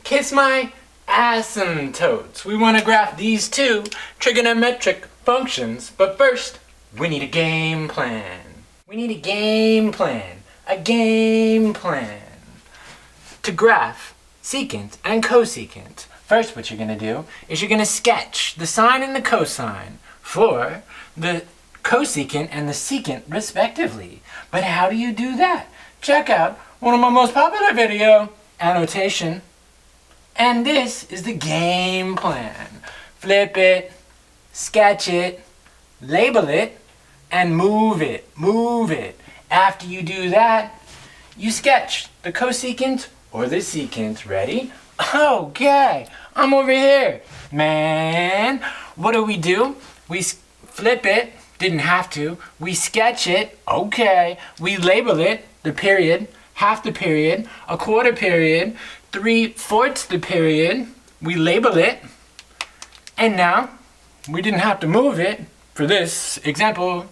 Kiss my asymptotes. We want to graph these two trigonometric functions, but first, we need a game plan. We need a game plan. A game plan. To graph secant and cosecant, first what you're going to do is you're going to sketch the sine and the cosine for the cosecant and the secant respectively. But how do you do that? Check out one of my most popular video annotation. And this is the game plan. Flip it, sketch it, label it, and move it, move it. After you do that, you sketch the cosecant or the secant. Ready? Okay, I'm over here. Man, what do? We flip it, didn't have to. We sketch it, okay. We label it, the period, half the period, a quarter period, 3/4 the period. We label it, and now we didn't have to move it for this example.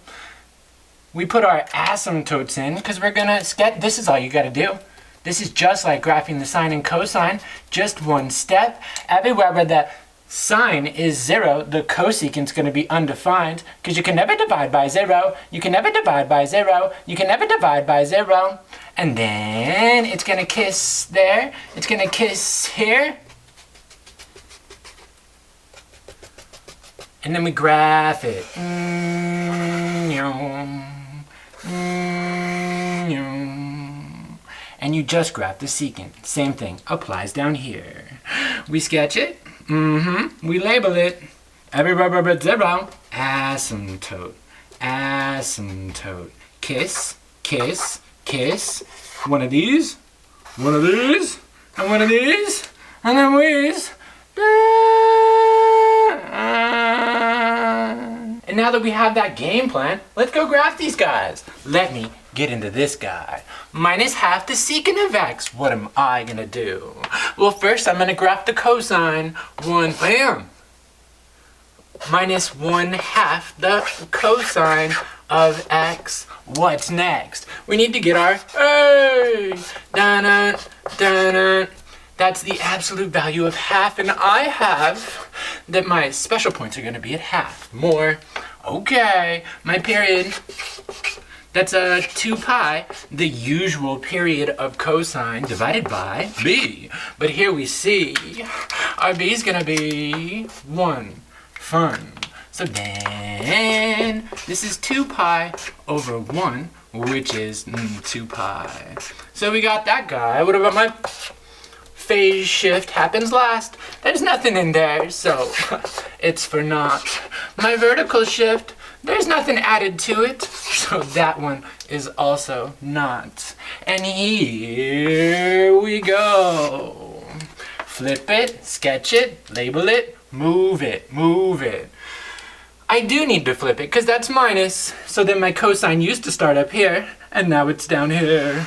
We put our asymptotes in because we're gonna sketch. This is all you gotta do. This is just like graphing the sine and cosine, just one step. Everywhere where the sine is 0, the cosecant's gonna be undefined because you can never divide by 0. You can never divide by 0. You can never divide by 0. And then it's gonna kiss there. It's gonna kiss here. And then we graph it. And you just graph the secant. Same thing applies down here. We sketch it. We label it. Everywhere but 0. Asymptote. Asymptote. Kiss. Kiss. Kiss. One of these. One of these. And one of these. And then these. And now that we have that game plan, let's go graph these guys. Let me get into this guy. Minus half the secant of x. What am I gonna do? Well, first I'm gonna graph the cosine. Bam! Minus 1/2 the cosine of x. What's next? We need to get our A. Dun-dun, dun-dun. That's the absolute value of half, and I have that my special points are going to be at half. More. Okay, my period, that's 2 pi, the usual period of cosine divided by b. But here we see our b is going to be 1. Fun. So then, this is 2 pi over 1, which is 2 pi. So we got that guy. What about my phase shift happens last? There's nothing in there, so it's for naught. My vertical shift, there's nothing added to it, so that one is also naught. And here we go. Flip it, sketch it, label it, move it, move it. I do need to flip it because that's minus, so then my cosine used to start up here, and now it's down here.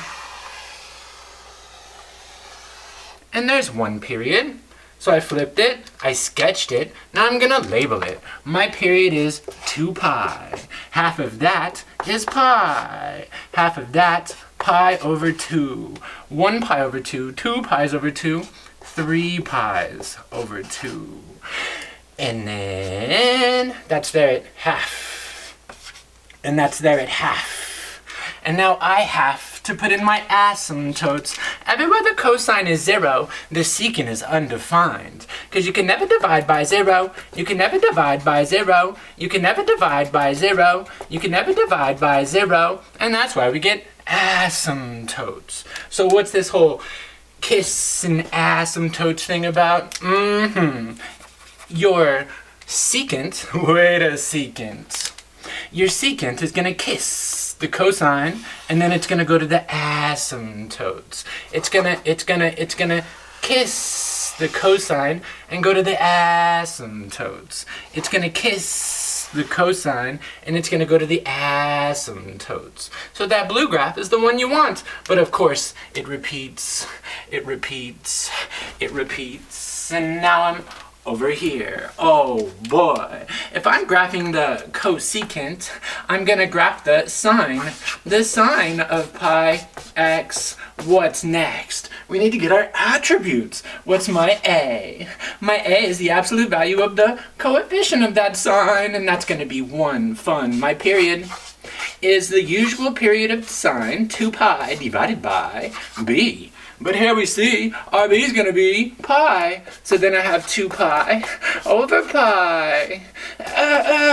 And there's 1 period. So I flipped it, I sketched it, now I'm gonna label it. My period is 2 pi. Half of that is pi. Half of that, pi over 2. 1 pi over 2, 2 pi's over 2, 3 pi's over 2. And then that's there at half. And that's there at half. And now I have to put in my asymptotes. Everywhere the cosine is 0, the secant is undefined. Because you can never divide by 0, you can never divide by 0, you can never divide by 0, you can never divide by 0, and that's why we get asymptotes. So what's this whole kiss and asymptotes thing about? Your secant, wait a secant. Your secant is gonna kiss the cosine, and then it's gonna go to the asymptotes. It's gonna kiss the cosine and go to the asymptotes. It's gonna kiss the cosine and it's gonna go to the asymptotes. So that blue graph is the one you want, but of course it repeats, it repeats, it repeats, and now I'm over here. Oh boy. If I'm graphing the cosecant, I'm gonna graph the sine of pi x. What's next? We need to get our attributes. What's my a? My a is the absolute value of the coefficient of that sine, and that's gonna be 1. Fun. My period is the usual period of sine, 2 pi divided by b. But here we see our b is going to be pi. So then I have 2 pi over pi.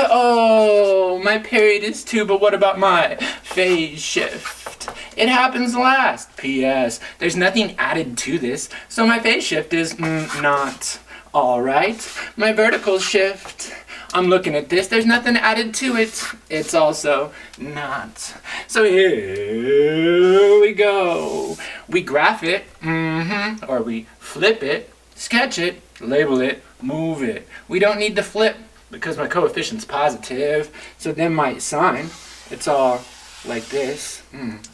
Oh, my period is 2, but what about my phase shift? It happens last. P.S. There's nothing added to this, so my phase shift is not. Alright, my vertical shift. I'm looking at this, there's nothing added to it. It's also not. So here we go. We graph it, or we flip it, sketch it, label it, move it. We don't need to flip because my coefficient's positive. So then my sine, it's all like this.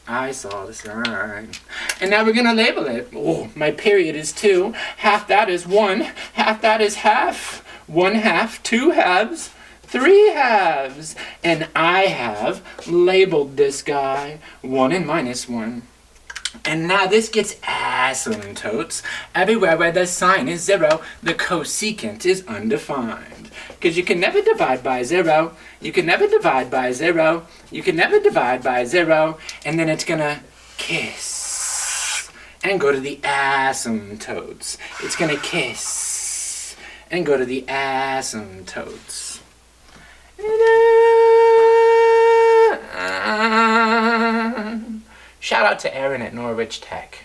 I saw the sign. And now we're gonna label it. Oh, my period is 2. Half that is 1. Half that is half. 1 half, 2 halves, 3 halves. And I have labeled this guy 1 and minus 1. And now this gets asymptotes. Everywhere where the sine is 0, the cosecant is undefined. Because you can never divide by 0. You can never divide by 0. You can never divide by 0. And then it's gonna kiss and go to the asymptotes. It's gonna kiss and go to the asymptotes. Shout out to Aaron at Norwich Tech.